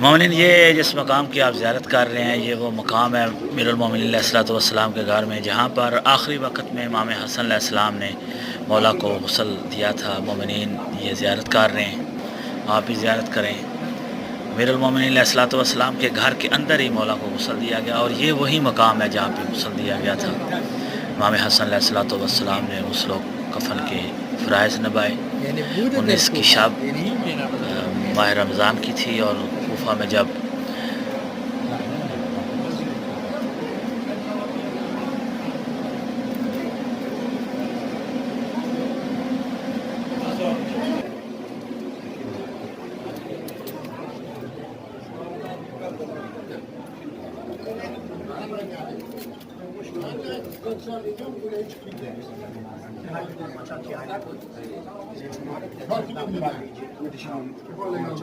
मोमिन, ये जिस मकाम की आप ज़ियारत कर रहे हैं ये वो मकाम है अमीरुल मोमिनीन अलैहिस्सलातु वस्सलाम के घर में, जहाँ पर आखिरी वक्त में इमाम हसन अलैहिस्सलाम ने मौला को ग़ुस्ल दिया था। मोमिनीन ये ज़ियारत कर रहे हैं, आप भी ज़ियारत करें। अमीरुल मोमिनीन अलैहिस्सलातु वस्सलाम के घर के अंदर ही मौला को ग़ुस्ल दिया गया और ये वही मकाम है जहाँ पर ग़ुस्ल दिया गया था। इमाम हसन अलैहिस्सलातु वस्सलाम ने ग़ुस्ल कफ़न के फ़राइज़ निभाए। 19 की शब माह रमज़ान की थी और कुफा में जब